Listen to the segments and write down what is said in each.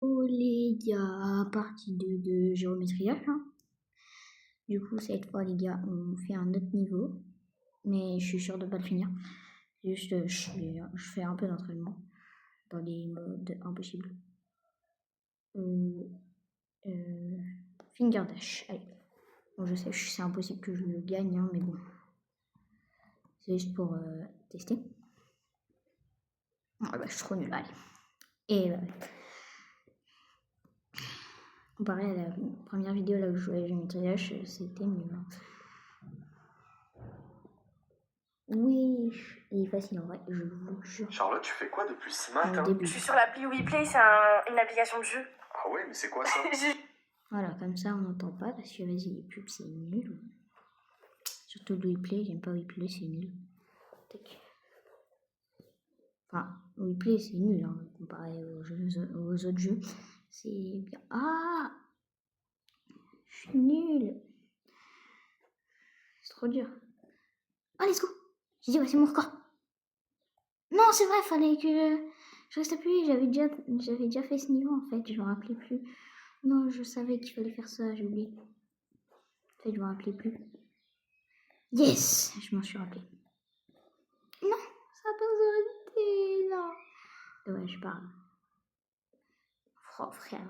Oh les gars, partie 2 de géométrie H. Du coup, cette fois, les gars, on fait un autre niveau. Mais je suis sûre de pas le finir. Juste, je fais un peu d'entraînement dans les modes impossibles. Finger dash. Allez. Bon, je sais, c'est impossible que je le gagne, mais bon. C'est juste pour tester. Ah bah, je suis trop nulle, allez. Et comparé à la première vidéo là où je jouais à Géométrie H, c'était mieux. Oui, il est facile en vrai, je vous jure. Charlotte, tu fais quoi depuis ce matin? Au début. Je suis sur l'appli WePlay, c'est une application de jeu. Ah ouais, mais c'est quoi ça? Voilà, comme ça on n'entend pas parce que vas-y, les pubs c'est nul. Surtout le WePlay, j'aime pas WePlay, c'est nul. Tac. Enfin, WePlay c'est nul hein, comparé aux autres jeux. C'est bien. Ah, je suis nulle. C'est trop dur. Ah, let's go. J'ai dit, ouais, c'est mon record. Non, c'est vrai, fallait que je reste appuyé. J'avais déjà fait ce niveau en fait, je me rappelais plus. Non, je savais qu'il fallait faire ça, j'ai oublié. En fait, je me rappelais plus. Yes, je m'en suis rappelé. Non, ça n'a pas été là. Dommage, pas. Oh frère.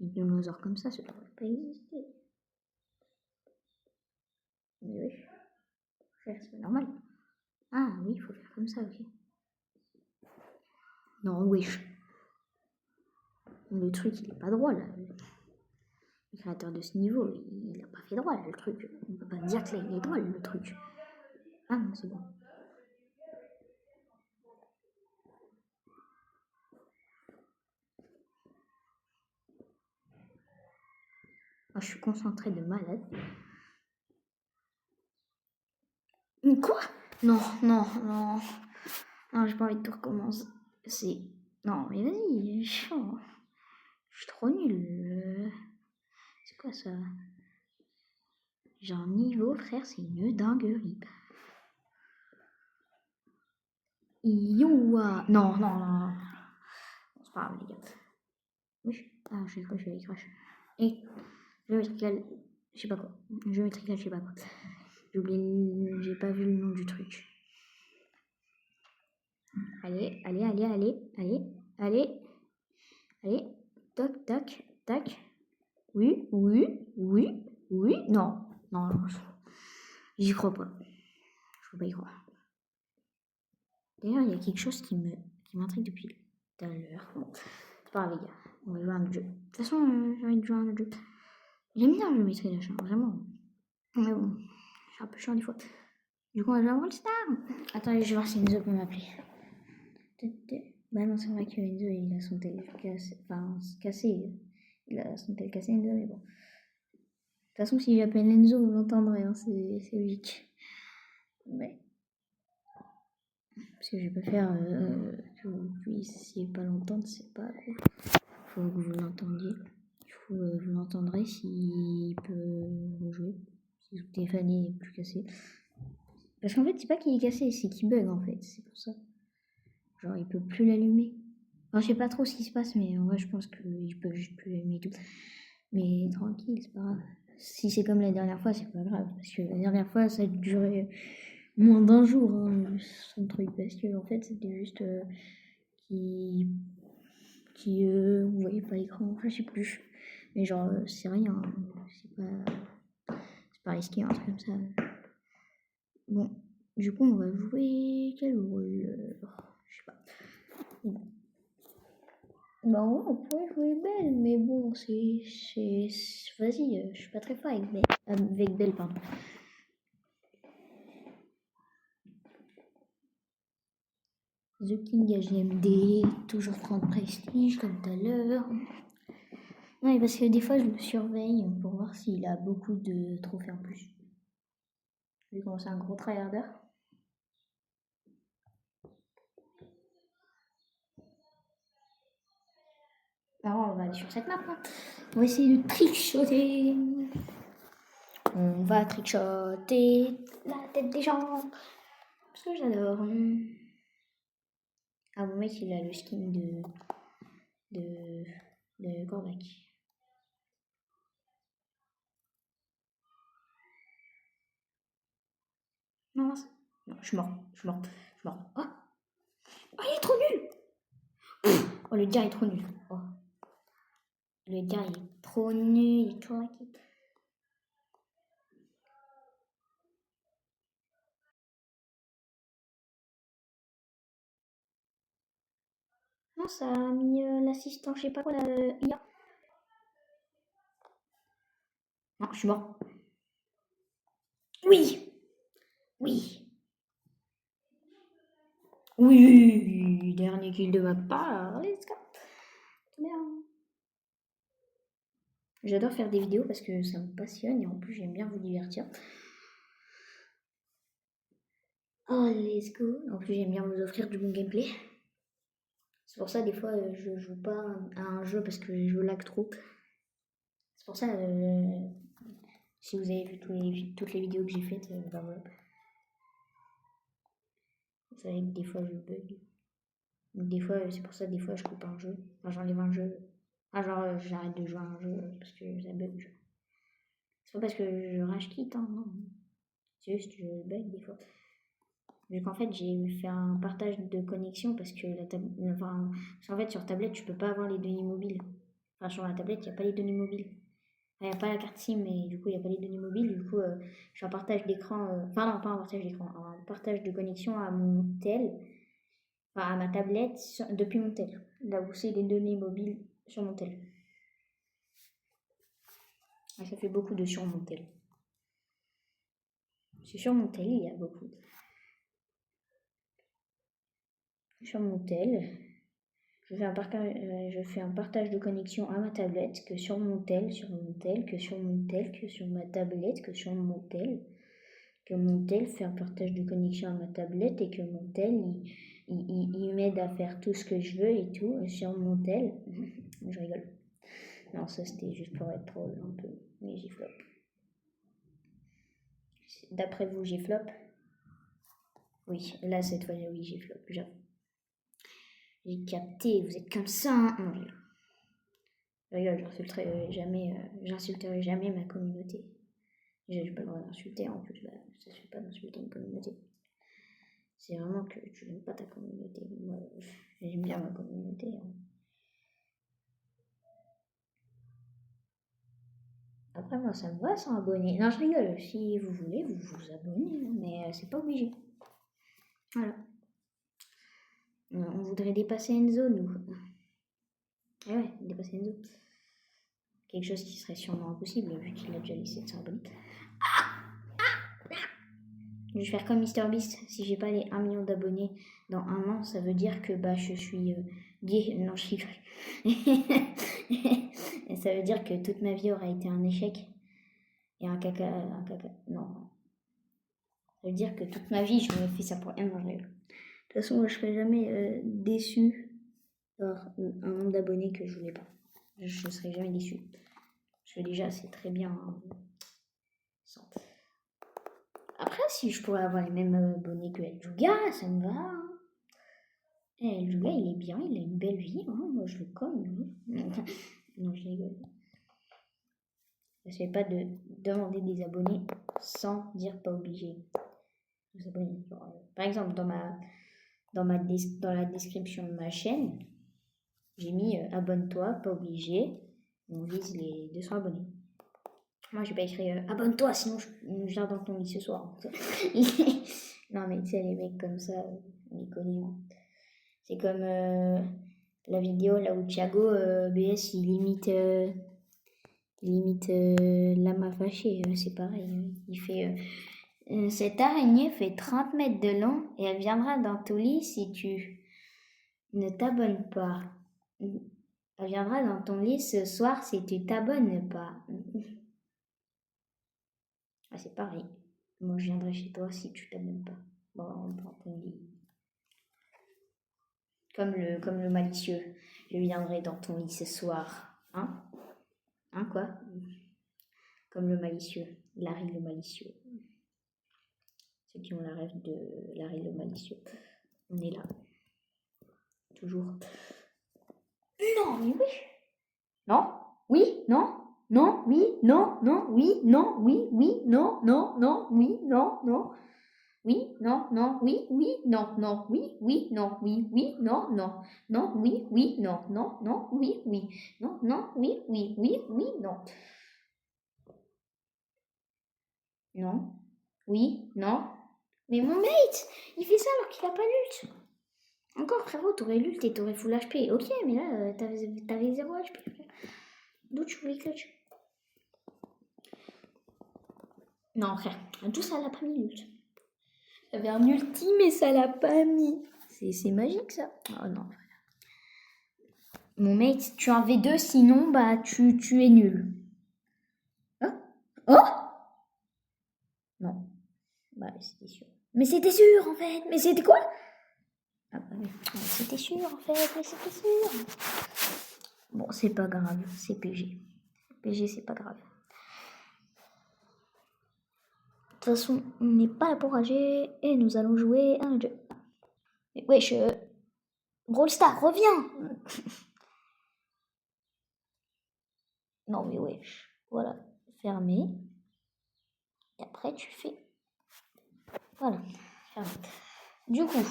Les dinosaures comme ça devrait pas exister. Mais oui. Frère, c'est normal. Ah oui, il faut faire comme ça, ok. Non, wesh. Le truc, il est pas droit là. Le créateur de ce niveau, il a pas fait droit le truc. On peut pas dire que là, il est droit le truc. Ah non, c'est bon. Ah, je suis concentrée de malade. Quoi? Non, non, non. Non, j'ai pas envie de tout recommencer. C'est... Non, mais vas-y, chiant. Je suis trop nulle. C'est quoi ça? Genre niveau, frère, c'est une dinguerie. Youa. Non, non, non, non. C'est pas grave, les gars. Oui. Ah, j'ai cru que j'allais crash. Et géométrical, je sais pas quoi. Géométrical, je sais pas quoi. J'ai oublié, j'ai pas vu le nom du truc. Allez, allez, allez, allez, allez, allez, allez, toc, tac, tac. Oui, oui, oui, oui, non, non, non, j'y crois pas. Je peux pas y croire. D'ailleurs, il y a quelque chose qui m'intrigue depuis tout à l'heure. Bon, c'est pas grave, les gars. On va jouer à un autre jeu. De toute façon, j'ai envie de jouer à un autre jeu. J'aime bien le géométrie d'achat, vraiment. Mais bon, je suis un peu chiant des fois. Du coup, on va jouer à Brawl Stars. Attends, je vais voir si Enzo peut m'appeler. Bah non, c'est vrai que Enzo, il a son tel cassé. Enfin, cassé. Il a son tel cassé, Enzo, mais bon. De toute façon, si j'appelle Enzo, vous l'entendrez, hein, c'est logique. Ouais. Parce que je vais pas faire que vous puissiez pas l'entendre, c'est pas cool. Faut que vous l'entendiez. Du coup, vous l'entendrez s'il peut jouer. Si votre téléphone est plus cassé. Parce qu'en fait, c'est pas qu'il est cassé, c'est qu'il bug en fait, c'est pour ça. Genre, il peut plus l'allumer. Enfin, je sais pas trop ce qui se passe, mais en vrai, je pense qu'il peut juste plus l'allumer et tout. Mais tranquille, c'est pas grave. Si c'est comme la dernière fois, c'est pas grave. Parce que la dernière fois, ça a duré moins d'un jour, hein, son truc. Parce que, en fait, c'était juste vous voyez pas l'écran, je sais plus. Mais genre, c'est rien. C'est pas risqué, un truc comme ça. Bon, du coup, on va jouer quel rôle? Je sais pas. Bah ouais, on pourrait jouer Belle, mais bon, Vas-y, je suis pas très fort avec Belle. Avec Belle, pardon. The King HMD, toujours 30 prestige comme tout à l'heure. Ouais, parce que des fois, je le surveille pour voir s'il a beaucoup de trophées en plus. Vu qu'on c'est un gros tryharder. Alors, on va aller sur cette map. Hein. On va essayer de trickshotter. On va trickshotter la tête des gens. Parce que j'adore. Ah, mon mec, il a le skin Non, je suis mort. Oh, il est trop nul. Oh, le dia est trop nul. Oh. Le dia est trop nul, il est trop raquette. Non, ça a mis l'assistant, je sais pas quoi, la IA. Non, je suis mort. Oui. Dernier kill de ma part. Let's go. Merde. J'adore faire des vidéos parce que ça me passionne et en plus j'aime bien vous divertir. Oh, let's go. En plus j'aime bien vous offrir du bon gameplay. C'est pour ça des fois je joue pas à un jeu parce que je lag trop. C'est pour ça si vous avez vu toutes les vidéos que j'ai faites, ben voilà. Vous savez que des fois je bug. Donc des fois c'est pour ça des fois je coupe un jeu. Enfin j'enlève un jeu. Enfin genre j'arrête de jouer à un jeu parce que ça bug. C'est pas parce que je rage quitte, hein, non. C'est juste que je bug des fois. Vu qu'en fait j'ai fait un partage de connexion parce que enfin, parce qu'en fait sur tablette tu peux pas avoir les données mobiles. Enfin sur la tablette il n'y a pas les données mobiles. Il n'y a pas la carte SIM mais du coup il n'y a pas les données mobiles. Du coup je fais un partage d'écran. Enfin non pas un partage d'écran, un partage de connexion à mon tel. Enfin à ma tablette depuis mon tel. Là où c'est les données mobiles sur mon tel. Et ça fait beaucoup de sur mon tel. C'est sur mon tel, il y a beaucoup. Sur mon tel, je fais un partage de connexion à ma tablette que sur mon tel, que sur mon tel, que sur ma tablette, que sur mon tel. Que mon tel fait un partage de connexion à ma tablette et que mon tel, il m'aide à faire tout ce que je veux et tout. Et sur mon tel, je rigole. Non, ça c'était juste pour être troll un peu, mais j'ai flop. D'après vous, j'ai flop? Oui, là cette fois, oui, j'ai flop, j'avoue. J'ai capté, vous êtes comme ça, hein. Non, je rigole, j'insulterai jamais ma communauté. J'ai pas le droit d'insulter, en plus, ça se fait pas d'insulter une communauté. C'est vraiment que tu n'aimes pas ta communauté. Moi, j'aime bien ma communauté. Hein. Après, moi, ça me va sans abonner. Non, je rigole. Si vous voulez, vous vous abonnez, mais c'est pas obligé. Voilà. On voudrait dépasser Enzo, nous. Eh ouais, dépasser Enzo. Quelque chose qui serait sûrement impossible, vu qu'il a déjà les 700 abonnés. Je vais faire comme MrBeast. Si j'ai pas les 1 million d'abonnés dans un an, ça veut dire que je suis gay. Non, je rigole. Et ça veut dire que toute ma vie aura été un échec. Et un caca. Non. Ça veut dire que toute ma vie, je me fais ça pour rien. Non, je rigole. De toute façon, moi, je serai jamais déçu par un nombre d'abonnés que je voulais pas. Je serai jamais déçu. Parce que déjà, c'est très bien. Hein. Après, si je pourrais avoir les mêmes abonnés que El Juga, ça me va. Hein. El Juga, il est bien, il a une belle vie. Hein. Moi, je le connais. Non, je rigole. Je ne sais pas de demander des abonnés sans dire pas obligé. Des abonnés. Par exemple, dans la description de ma chaîne, j'ai mis abonne-toi, pas obligé. On vise les 200 abonnés. Moi, j'ai pas écrit abonne-toi, sinon je viens dans ton lit ce soir. Non, mais tu sais, les mecs comme ça, on les connaît. Hein. C'est comme la vidéo là où Thiago BS il imite Lama Fâché. C'est pareil. Il fait cette araignée fait 30 mètres de long et elle viendra dans ton lit si tu ne t'abonnes pas. Elle viendra dans ton lit ce soir si tu t'abonnes pas. Ah, c'est pareil. Moi, je viendrai chez toi si tu t'abonnes pas. Bon, dans ton lit. Comme le malicieux. Je viendrai dans ton lit ce soir. Hein? Hein, quoi? Comme le malicieux. Larry le malicieux. Ceux qui ont la rêve de Larry le malicieux. On est là. Toujours. Non, mais oui. Non? Oui? Non? Non? Oui? Non? Non? Oui? Non? Oui? Oui? Non? Non? Non? Oui? Non? Non? Oui, non, non, oui, oui, non, non, oui, oui, non, oui, oui, non, non, non, oui, oui, non, non, non, oui, oui, non, non, oui, oui, oui, oui, non. Non, oui, non. Mais mon mate, il fait ça alors qu'il a pas l'ult. Encore frérot, t'aurais l'ult et t'aurais full HP. Ok, mais là, t'avais 0 HP. D'où tu voulais clutch? Non frère, tout ça l'a pas mis l'ult. J'avais un ulti mais ça l'a pas mis. C'est magique ça. Oh non. Mon mate, tu as un V2 sinon bah tu es nul. Hein? Oh? Non. Bah c'était sûr. Mais c'était sûr en fait. Mais c'était quoi? Ah bah oui. C'était sûr en fait. Mais c'était sûr. Bon c'est pas grave. C'est PG. PG c'est pas grave. De toute façon, on n'est pas là pour rager et nous allons jouer à un jeu. Mais wesh, Brawl Star, reviens! Non mais wesh, voilà, fermé. Et après tu fais. Voilà, fermé. Du coup,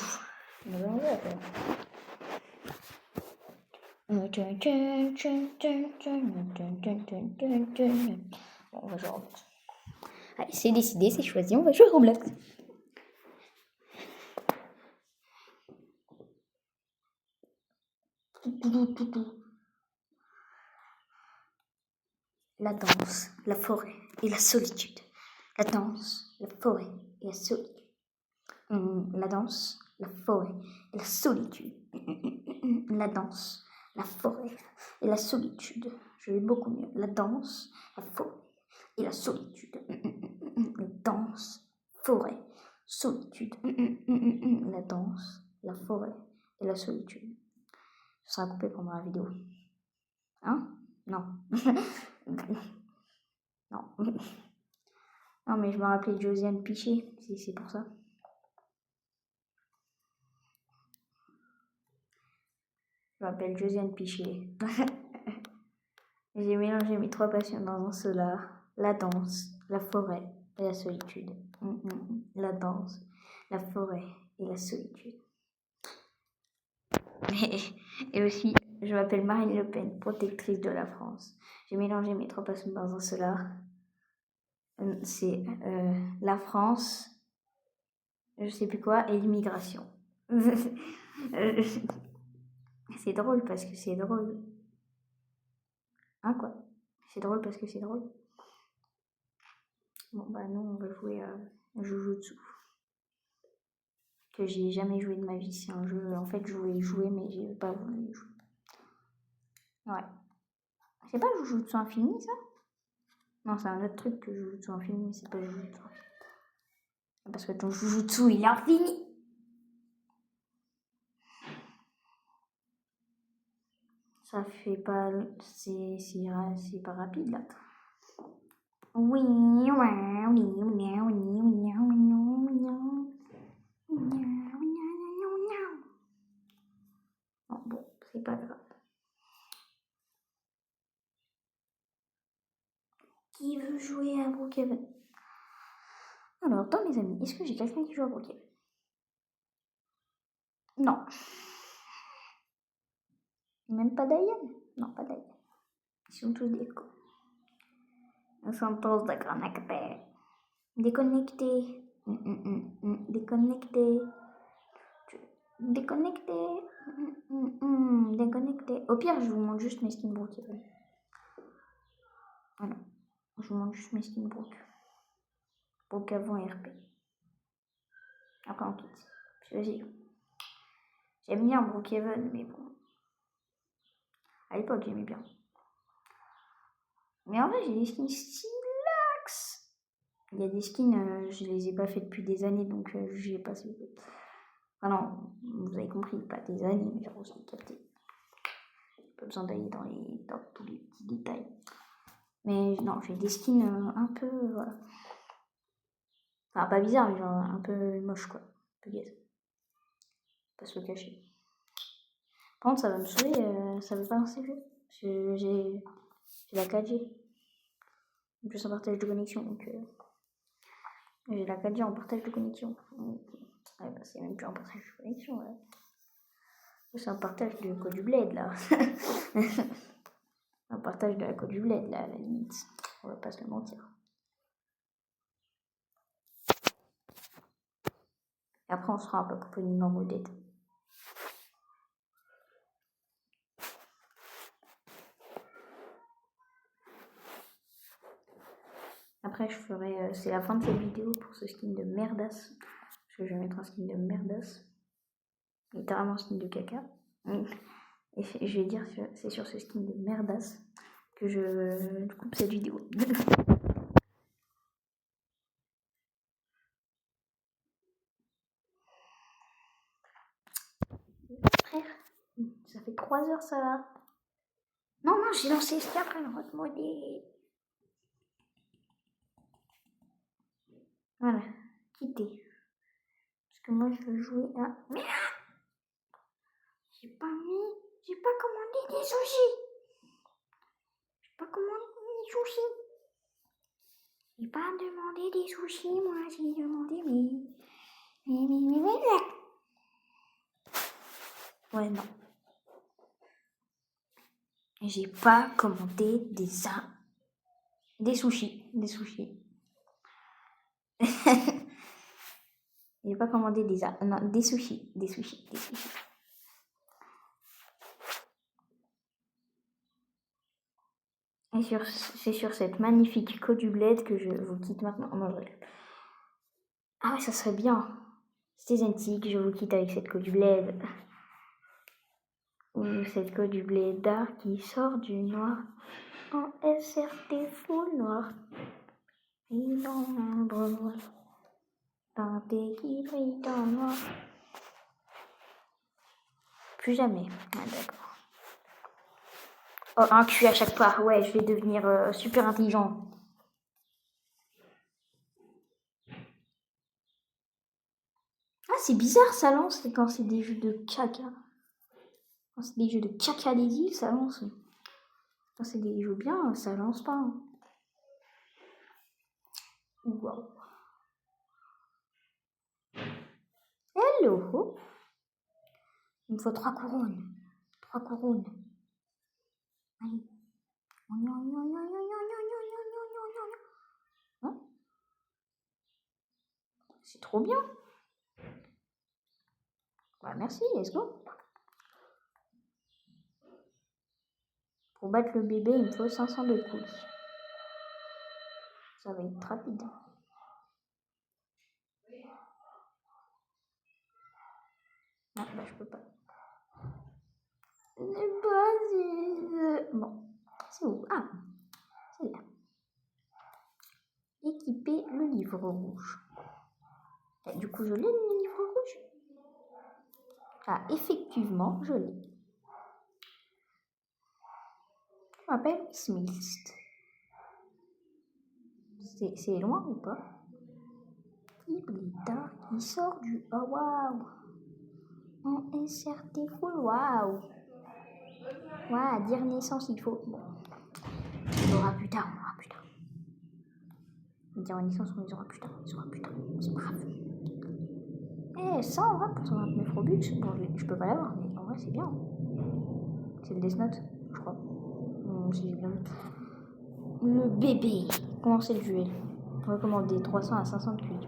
on va enlever après. Bon, on va jouer à Roblox. Allez, c'est décidé, c'est choisi, on va jouer à Roblox. La danse, la forêt et la solitude. La danse, la forêt et la solitude. La danse, la forêt et la solitude. La danse, la forêt et la solitude. Je vais beaucoup mieux. La danse, la forêt et la solitude. La danse, forêt, solitude. La danse, la forêt et la solitude. Ce sera coupé pendant la vidéo. Hein? Non. Non. Non, mais je me rappelais de Josiane Piché, c'est pour ça. Je m'appelle Josiane Piché. J'ai mélangé mes 3 passions dans un seul art. La danse, la forêt et la solitude. La danse, la forêt et la solitude. Et aussi, je m'appelle Marine Le Pen, protectrice de la France. J'ai mélangé mes 3 passions dans un seul art. C'est la France, je sais plus quoi, et l'immigration. C'est drôle parce que c'est drôle. Hein quoi? C'est drôle parce que c'est drôle. Bon bah nous on va jouer à Jujutsu. Que j'ai jamais joué de ma vie. C'est un jeu, en fait je voulais y jouer mais j'ai pas voulu y jouer. Ouais. C'est pas Jujutsu Infini ça? Non c'est un autre truc que Jujutsu Infini mais c'est pas Jujutsu Infini. Parce que ton Jujutsu il est infini. Ça fait pas... C'est pas rapide là. Oui, bon, c'est pas grave. Qui veut jouer à Brookhaven? Alors, dans mes amis, est-ce que j'ai quelqu'un qui joue à Brookhaven? Non. Même pas Diane? Non, pas Diane. Ils sont tous des cons. Ils sont tous déconnectés. Déconnectés. Déconnectés. Déconnectés. Déconnectés. Au pire, je vous montre juste mes skins Brookhaven. Voilà. Je vous montre juste mes skins Brook avant RP. Après on quitte. Vas-y. J'aime bien Brookhaven, mais bon. À l'époque, j'aimais bien. Mais en vrai, j'ai des skins stylax. Il y a des skins, je les ai pas fait depuis des années, donc j'y ai pas... Enfin non, vous avez compris, pas des années, mais genre, vous avez capté. Pas besoin d'aller dans tous les petits détails. Mais non, j'ai des skins un peu, voilà. Enfin, pas bizarre, mais genre un peu moche, quoi. Un peu gaze. Pas se le cacher. Par contre, ça va me saouler, ça veut pas lancer le jeu. J'ai la 4G. En plus, un partage de connexion, donc... J'ai la 4G en partage de connexion. Ouais, bah, c'est même plus un partage de connexion, là. C'est un partage de code du bled, là. Un partage de la code du bled, là, à la limite. On va pas se le mentir. Et après, on sera un peu couponing en modèle. Après, je ferai. C'est la fin de cette vidéo pour ce skin de merdasse. Parce que je vais mettre un skin de merdasse. Littéralement un skin de caca. Et je vais dire, c'est sur ce skin de merdasse que je coupe cette vidéo. Frère, ça fait 3 heures ça va. Non, j'ai lancé ce après le mode modé. Voilà, quitter. Parce que moi je veux jouer à. Merde, j'ai pas commandé des sushis. J'ai pas commandé des sushis. J'ai pas demandé des sushis, moi j'ai demandé Ouais, non. J'ai pas commandé des sushis. J'ai pas commandé des sushis. Et c'est sur cette magnifique côte du bled que je vous quitte maintenant. Ah ouais, ça serait bien. C'était Zentic, je vous quitte avec cette côte du bled. Ou cette côte du bled d'art qui sort du noir. En SRT full noir. Et dans l'ombre noire. Teinté qui brille dans le noir. Plus jamais. Ah, d'accord. Oh, un cul à chaque fois. Ouais, je vais devenir super intelligent. Ah, c'est bizarre, ça lance quand c'est des jeux de caca. Quand c'est des jeux de caca des îles, ça lance. Quand c'est des jeux bien, ça lance pas. Wow. Hello. Il me faut 3 couronnes. 3 couronnes. Allez. Hein? C'est trop bien. Bah merci, let's go. Pour battre le bébé, il me faut 500 de coups. Ça va être rapide. Ah, bah je peux pas. Bon, c'est où? Ah, c'est là. Équiper le livre rouge. Et du coup, je l'ai le livre rouge. Ah, effectivement, je l'ai. Je m'appelle Smith. C'est loin ou pas? Iblita qui sort du. Oh waouh! En SRT full waouh! Ouais, dire naissance, il faut. Bon. On aura plus tard. Dire naissance, on les aura plus tard. C'est brave. Eh, 120 pour 129 Robux. Bon, je peux pas l'avoir, mais en vrai, c'est bien. C'est le Death Note, je crois. Si j'ai bien vu. Le bébé. Comment c'est le duel? On va commander 300 à 500 de QI.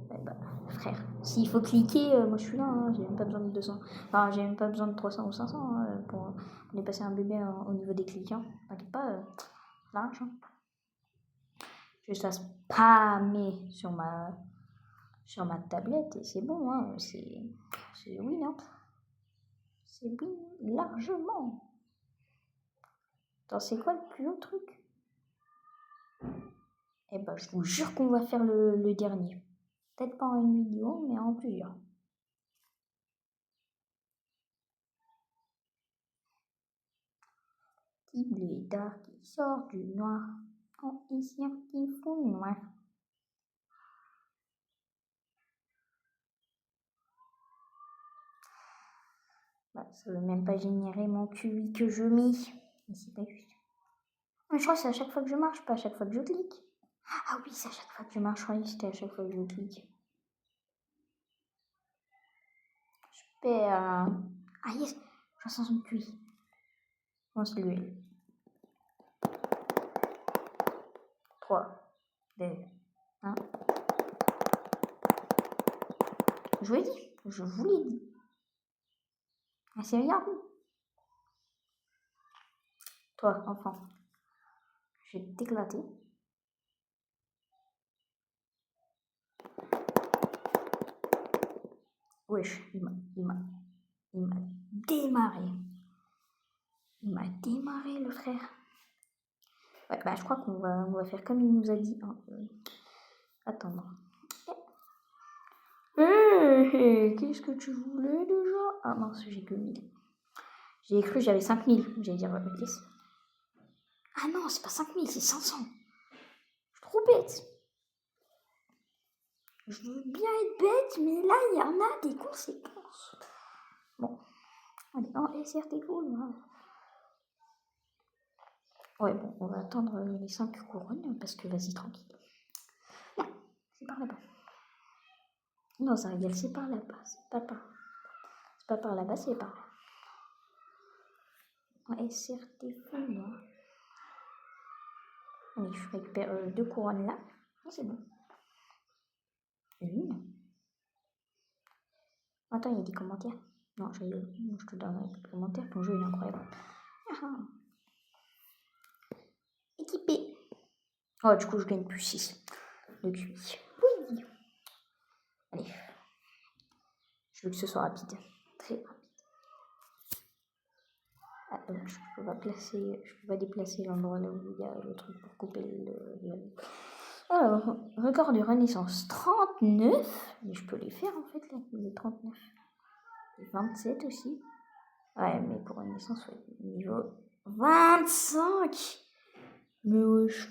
Ouais, bah, frère, s'il faut cliquer, moi je suis là, hein, j'ai même pas besoin de 200. Enfin, j'ai même pas besoin de 300 ou 500 hein, pour dépasser un bébé au niveau des clics. Hein. T'inquiète pas, l'argent. Juste à spammer sur ma tablette et c'est bon, hein, c'est win, hein. C'est win largement. Attends, c'est quoi le plus haut truc? Eh ben, je vous jure qu'on va faire le dernier. Peut-être pas en une vidéo, mais en plusieurs. Petit blédard qui sort du noir. En ici un petit fou noir. Bah, ça veut même pas générer mon QI que je mets. Mais c'est pas juste. Mais je crois que c'est à chaque fois que je marche, pas à chaque fois que je clique. Ah oui, c'est à chaque fois que je marche, je croyais que c'était à chaque fois que je clique. Super. Ah yes, je sens son cuit. Bon, c'est l'huile. 3, 2, 1. Je vous l'ai dit, je vous l'ai dit. Ah, c'est bien. Toi, enfant, je vais t'éclater. Wesh, il m'a démarré. Il m'a démarré, le frère. Ouais, bah je crois qu'on va faire comme il nous a dit. Hein. Attendre. Qu'est-ce que tu voulais déjà? Ah mince, j'ai que 1000. J'ai cru que j'avais 5000. J'allais dire, qu'est-ce? Ah non, c'est pas 5000, c'est 500. Je suis trop bête. Je veux bien être bête, mais là, il y en a des conséquences. Bon. Allez, en SR, t'es cool. Hein. Ouais, bon, on va attendre les 5 couronnes, parce que vas-y, tranquille. Non, c'est par là-bas. Non, ça rigole, c'est par là-bas. C'est pas par là-bas, c'est par là. En SR, t'es fou, moi. Allez, je récupère 2 couronnes là. Oh, c'est bon. Une. Attends, il y a des commentaires. Non, je te donnerai des commentaires. Ton jeu est incroyable. Ah. Équipé. Oh, du coup, je gagne plus 6 de QI. Oui. Allez. Je veux que ce soit rapide. Très rapide. Ah, je peux pas déplacer l'endroit là où il y a le truc pour couper le... Alors, record de renaissance 39. Mais je peux les faire en fait là, les 39. Et 27 aussi. Ouais, mais pour renaissance, ouais, niveau 25. Mais wesh.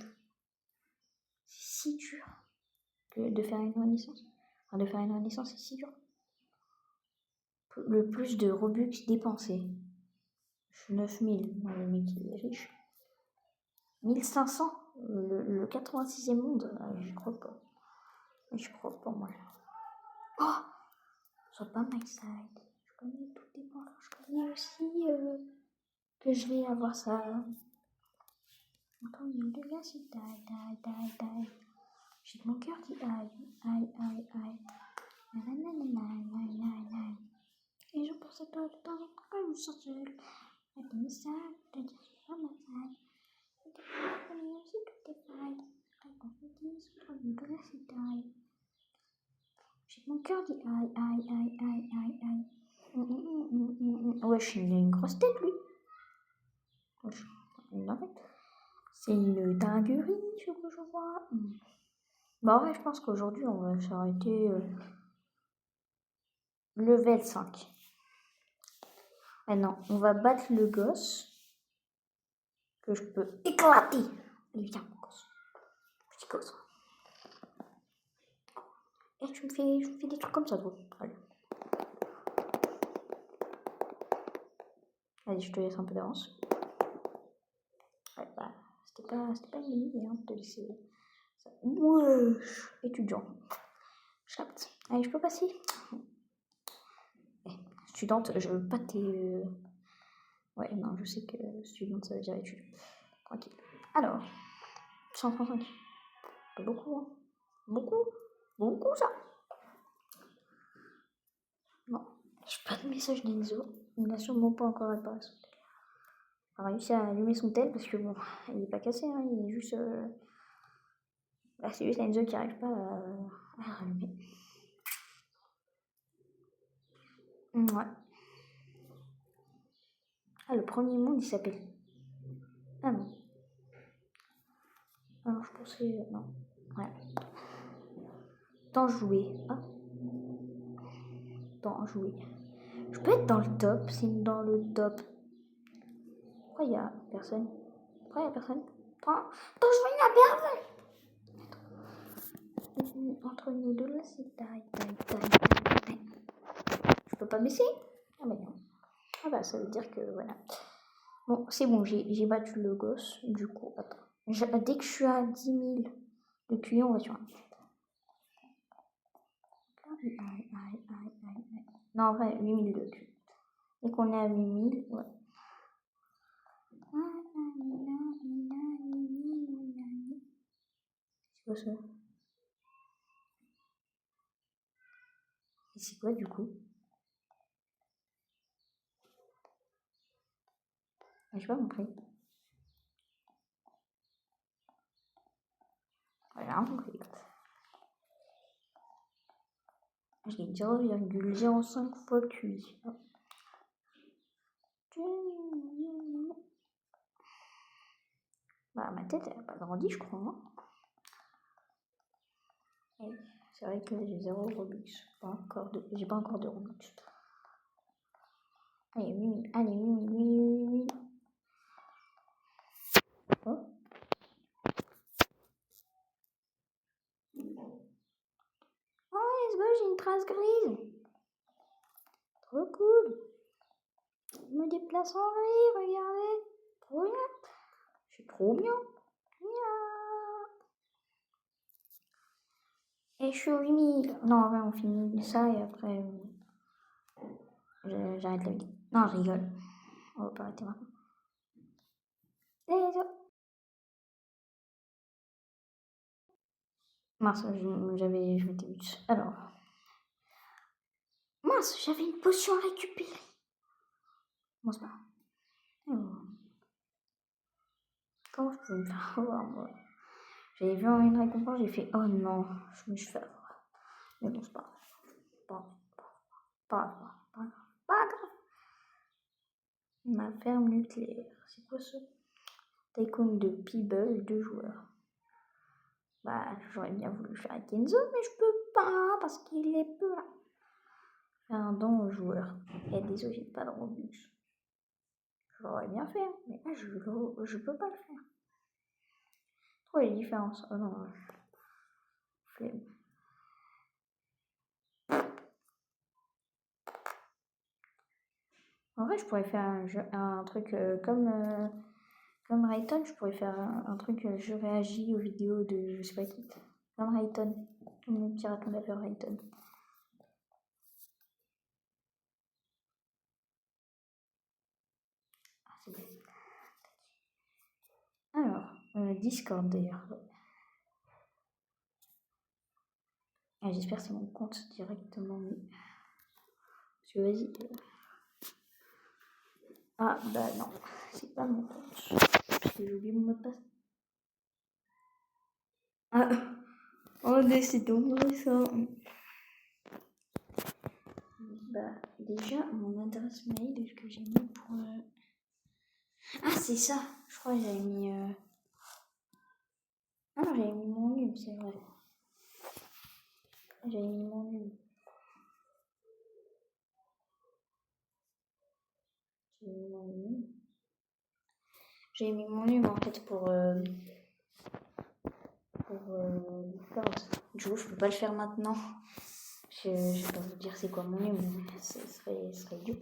C'est si dur de faire une renaissance. Enfin, de faire une renaissance, c'est si dur. Le plus de Robux dépensés. Je suis 9000. Non, le mec il est riche. 1500. Le 86e monde. Je crois pas. Je crois pas, moi. Oh! Sois pas my side. Je connais tous tes points. Je connais aussi que je vais avoir ça. Encore une de là, c'est die. J'ai mon cœur qui aïe. Nananana. Et je pense à toi de temps en temps quand je me sens seule. À tes messages, de dire que je suis pas ma taille. Et je connais aussi toutes tes failles. Quand on fait 10, on une de là, c'est die. J'ai mon cœur qui aïe. Wesh, il a une grosse tête, lui. Wesh, c'est une dinguerie, ce que je vois. Bah ouais, je pense qu'aujourd'hui, on va s'arrêter level 5. Maintenant, on va battre le gosse que je peux éclater. Allez, viens, mon gosse. Petit gosse. Et tu me fais des trucs comme ça, toi. Allez. Allez, je te laisse un peu d'avance. Ouais, bah, c'était pas une idée hein, de te laisser ça. Wesh, étudiant. Je capte. Allez, je peux passer. Studente, je veux pas tes... Ouais, non, je sais que studente, ça veut dire étudiant. Tranquille. Alors, 135. Pas beaucoup, hein. Beaucoup, ça. Non, j'ai pas de message d'Enzo. Il n'a sûrement pas encore réparé son tel. Il a réussi à allumer son tel parce que bon, il est pas cassé, hein, il est juste... Bah, c'est juste Enzo qui arrive pas à rallumer. Ouais. Ah, le premier monde, il s'appelle... Ah non. Alors, je pensais... Non. Ouais. Temps joué. Ah. Temps joué. Je peux être dans le top. C'est dans le top. Pourquoi il y a personne? Temps joué, il y a personne. Entre nous deux, là, c'est taille. Je peux pas baisser? Ah bah non. Ah bah ça veut dire que voilà. Bon, c'est bon, j'ai battu le gosse. Du coup, attends. Dès que je suis à 10 000 Le QI, on va sur un. Non, en vrai, 8000 de QI. Et qu'on est à 8000, ouais. C'est quoi ça? Et c'est quoi du coup? J'ai pas compris. J'ai rien compris. J'ai 0,05 fois QI. Bah, ma tête, elle a pas grandi, je crois. Hein. Et c'est vrai que j'ai 0 Robux. J'ai pas encore de Robux. Allez, 8000. Allez, 8000. Oh. Oh, let's go, j'ai une trace grise. Trop cool. Je me déplace en vrille, regardez. Trop bien. Je suis trop bien. Et je suis au 8000. Non, en vrai, on finit ça et après, j'arrête la vidéo. Non, je rigole. On va pas arrêter maintenant. Mince, je m'étais vu. Alors. Mince, j'avais une potion à récupérer. Bon, c'est pas grave. Comment je pouvais me faire avoir, moi? J'avais vu une récompense, j'ai fait oh non, je me suis fait avoir. Mais bon, c'est pas grave. Pas grave. Ma ferme nucléaire. C'est quoi ça? Tycoon de Peeble, 2 joueurs. Bah, j'aurais bien voulu faire avec Kenzo, mais je peux pas parce qu'il est plat. Faire un don aux joueurs. Et désolé, j'ai pas de Robux. J'aurais bien fait, mais là, je peux pas le faire. Trop les différences. Oh non, flemme. En vrai, je pourrais faire un truc comme Rayton, je pourrais faire un truc, je réagis aux vidéos de je sais pas qui. Comme Rayton, comme le petit raton laveur Rayton. Ah, c'est bon. Alors, Discord d'ailleurs. Ah, j'espère que c'est mon compte directement. Parce que vas-y. Ah bah non, c'est pas mon compte. Parce que j'ai oublié mon mot de passe. Ah, oh, c'est dommage ça. Bah, déjà, mon adresse mail que j'ai mis pour. Ah, c'est ça. Je crois que j'avais mis. Ah non, j'avais mis mon num, c'est vrai. J'avais mis mon num. J'avais mis mon num en fait pour Discord. Du coup, je peux pas le faire maintenant. Je vais pas vous dire c'est quoi mon num, ce serait idiot.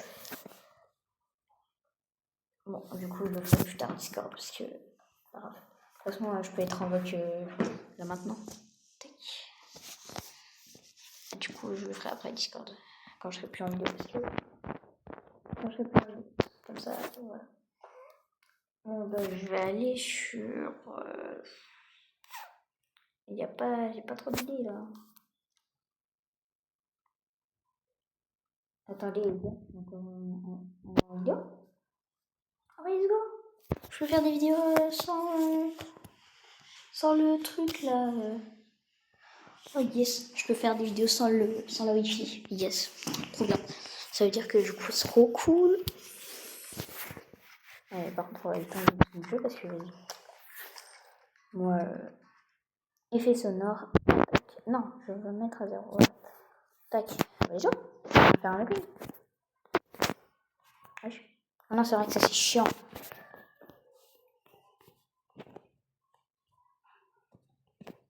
Bon, du coup, je le ferai plus tard Discord parce que. Pas grave. De toute façon, je peux être en voc là maintenant. Tac. Du coup, je le ferai après Discord. Quand je serai plus en vidéo parce que. Quand je serai plus en vidéo. Comme ça, voilà. Bon, bah, je vais aller sur. J'ai pas trop d'idées là. Attendez, les gars, donc en vidéo. Ah ouais, let's go. Je peux faire des vidéos sans le truc là. Oh yes, je peux faire des vidéos sans la wifi. Yes, trop bien. Ça veut dire que du coup c'est trop cool. Par contre, on va éteindre un peu parce que moi, effet sonore. Tac. Non, je vais mettre à 0. Ouais. Tac. Les gens, on va faire un login. Ah non, c'est vrai que ça c'est chiant.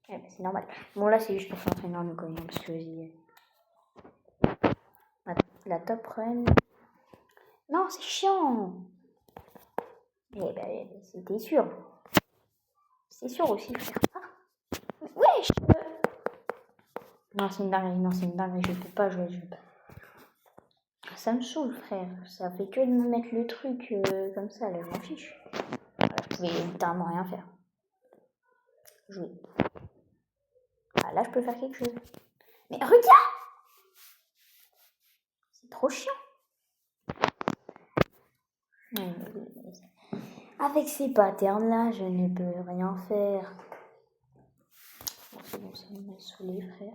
Eh ben, c'est normal. Bon, là, c'est juste pour faire entraîner le coin, parce que la top run. Non, c'est chiant. Eh ben, c'était sûr. C'est sûr aussi, frère. Ah. Ouais, je peux. Non, c'est une dinguerie, je peux pas jouer, Ça me saoule, frère. Ça fait que de me mettre le truc comme ça, là, je m'en fiche. Voilà, je pouvais littéralement rien faire. Jouer. Ah, là, je peux faire quelque chose. Mais regarde! C'est trop chiant. Avec ces patterns-là, je ne peux rien faire. Bon, c'est bon, ça m'a saoulé, frère.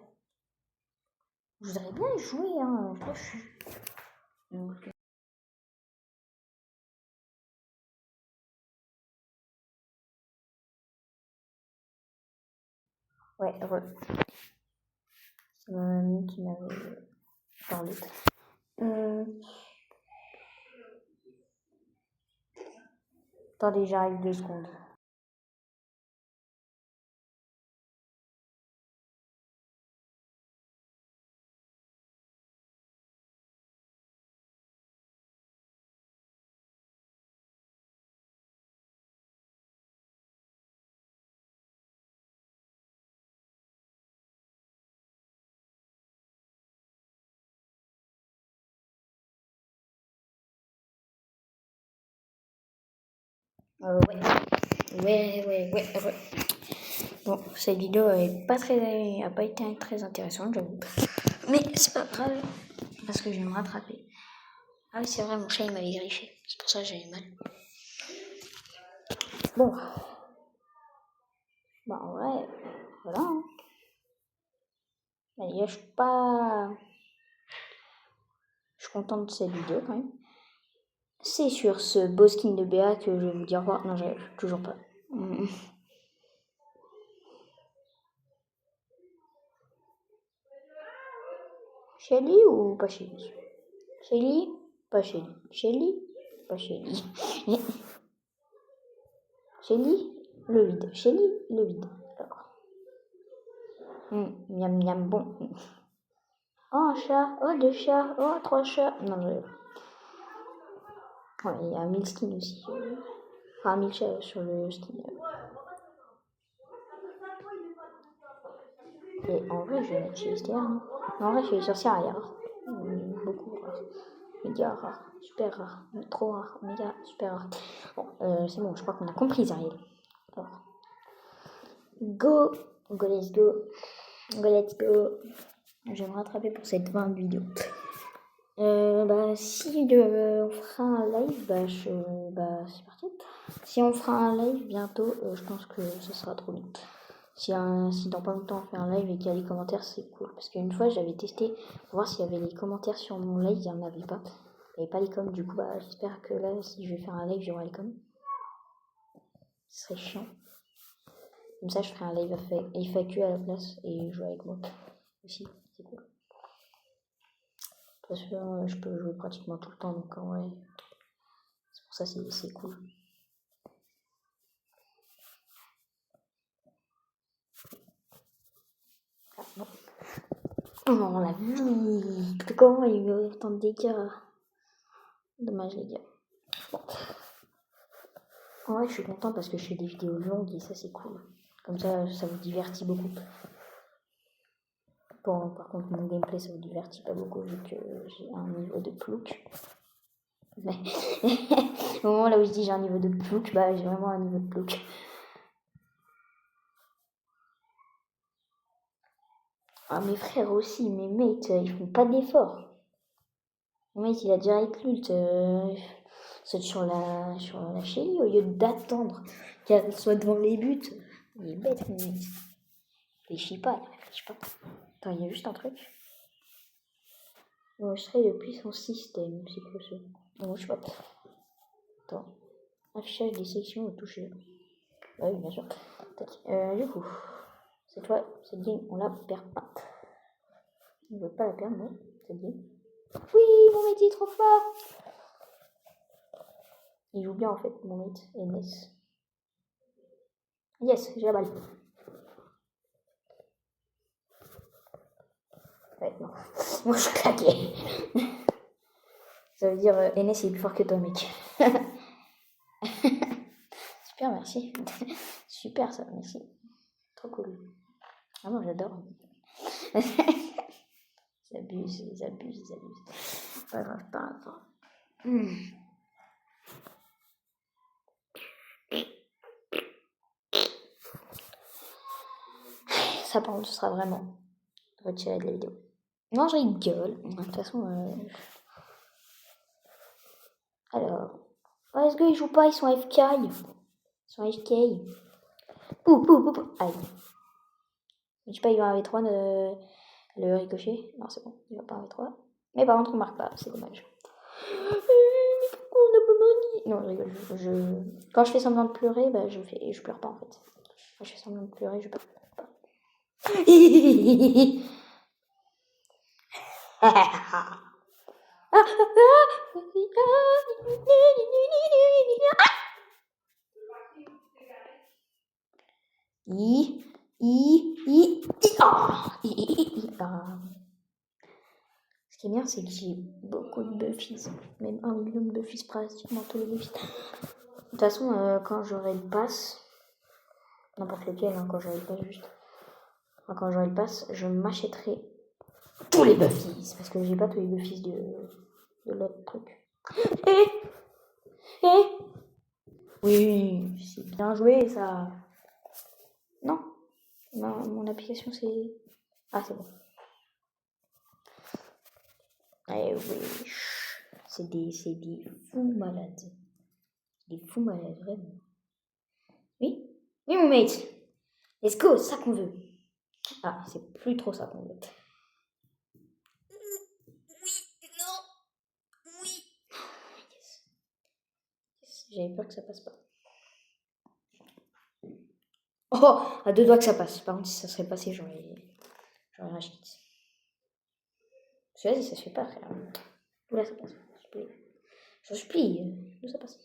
Je voudrais bien jouer, hein. Je suis. Donc, ouais, c'est ma mamie qui m'avait parlé. Attendez, j'arrive 2 secondes. Ouais. Bon, cette vidéo a pas été très intéressante, j'avoue. Mais c'est pas grave, parce que je vais me rattraper. Ah oui, c'est vrai, mon chat il m'avait griffé. C'est pour ça que j'avais mal. Bon. Bah en vrai, voilà. Hein. Je suis pas... Je suis contente de cette vidéo quand même. C'est sur ce beau skin de Béa que je vais vous dire au revoir. Non, j'ai toujours pas. Shelly ou pas Shelly? Shelly, pas Shelly. Shelly, pas Shelly. Shelly, le vide. Shelly, le vide. Alors. Miam miam bon. Oh un chat, oh 2 chats, oh 3 chats. Non, ouais, il y a 1000 skins aussi. Enfin 1000 chats sur le skin. Et en vrai, je vais mettre chez STR. Hein. En vrai, je suis sorcière rare. Beaucoup rare. Méga rare. Super rare. Trop rare. Méga super rare. Bon, c'est bon, je crois qu'on a compris, Zariel. Alors. Go, let's go. Let's go. Je vais me rattraper pour cette 20 vidéo. Si on fera un live, c'est parti. Si on fera un live bientôt, je pense que ce sera trop bien. Si dans pas longtemps on fait un live et qu'il y a les commentaires, c'est cool. Parce qu'une fois j'avais testé pour voir s'il y avait les commentaires sur mon live, il n'y en avait pas. Il n'y avait pas les coms, du coup j'espère que là si je vais faire un live j'aurai les coms. Ce serait chiant. Comme ça je ferai un live FAQ à la place et jouer avec moi aussi, c'est cool. De toute façon je peux jouer pratiquement tout le temps donc en vrai c'est pour ça c'est cool. Ah, non. Oh, on l'a vu. Comment il y a autant de dégâts. Dommage les gars. Bon. En vrai, je suis content parce que je fais des vidéos longues et ça, c'est cool. Comme ça vous divertit beaucoup. Bon, par contre, mon gameplay, ça vous divertit pas beaucoup vu que j'ai un niveau de plouc. Mais au moment là où je dis j'ai un niveau de plouc, j'ai vraiment un niveau de plouc. Ah, mes frères aussi, mes mates, ils font pas d'efforts. Mon mate, il a direct l'ult. C'est sur la Shelly au lieu d'attendre qu'elle soit devant les buts. Il est bête, mon mate. Il réfléchit pas. Attends, il y a juste un truc. Enregistrer depuis son système, c'est quoi ça? Non, je sais pas. Attends. Affichage des sections au toucher. Ah oui, bien sûr. Du coup, c'est toi, cette game, on la perd pas. On veut pas la perdre, non? Cette game. Oui, mon mate est trop fort! Il joue bien en fait, mon mate, NS. Yes, j'ai la balle. Ouais, non. Moi, je suis claqué. Ça veut dire NS est plus fort que toi, mec. Super, merci. Super, ça, merci. Trop cool. Ah non, j'adore. Ils abusent. Pas grave, pas grave. Ça, par contre, ce sera vraiment retiré de la vidéo. Non, je rigole. De toute façon, alors. Oh, est-ce qu'ils jouent pas? Ils sont AFK. Ils sont AFK. Aïe. Je sais pas, il va en V3 le ricochet. Non, c'est bon, il va pas en V3. Mais par contre, on marque pas, c'est dommage. Mais pourquoi on a pas marqué? Non, je rigole. Quand je fais semblant de pleurer, bah, je pleure pas en fait. Quand je fais semblant de pleurer, je pleure pas. Ce qui est bien, c'est que j'ai beaucoup de Buffys, même 1 million de Buffys, pratiquement tous les Buffys. De toute façon, quand j'aurai le pass, n'importe lequel, hein, quand j'aurai le pass juste, enfin, quand j'aurai le pass, je m'achèterai tous les Buffys, parce que j'ai pas tous les Buffys de l'autre truc. Oui, c'est bien joué ça. Non, mon application c'est... Ah, c'est bon. Eh oui, c'est des fous malades. Des fous malades, vraiment. Oui, mon mate. Let's go, c'est ça qu'on veut. Ah, c'est plus trop ça qu'on veut. Oui. Yes. J'avais peur que ça passe pas. Oh, à 2 doigts que ça passe. Par contre, si ça serait passé, j'aurais rage quitte. Parce que vas-y, ça se fait pas, frère. Oula, ça passe. Je supplie. Où ça passe?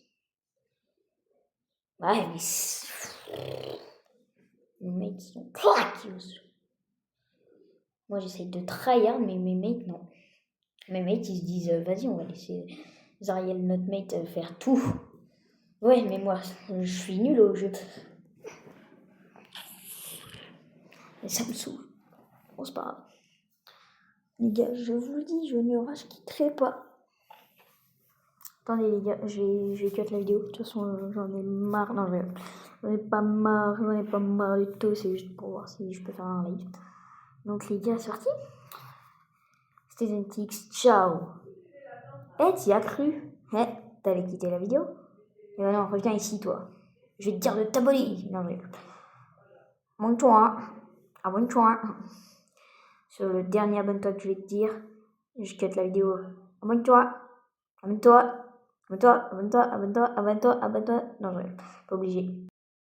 Ouais, mais... Mes mates sont claqués. Moi, j'essaye de tryhard, mais mes mates, non. Mes mates, ils se disent, vas-y, on va laisser Zariel, notre mate, faire tout. Ouais, mais moi, je suis nul au jeu. Et ça me saoule. Bon, c'est pas grave. Les gars, je vous le dis, je ne rage quitterai pas. Attendez, les gars, je vais cut la vidéo. De toute façon, j'en ai marre. Non, j'en ai pas marre du tout. C'est juste pour voir si je peux faire un live. Donc, les gars, c'est parti. C'était Zentix. Ciao. T'y as cru? T'avais quitté la vidéo? Et maintenant, reviens ici, toi. Je vais te dire de t'abonner. Non, mais... Abonne-toi. Sur le dernier abonne-toi que je vais te dire, je cut la vidéo. Abonne-toi. Non, pas obligé.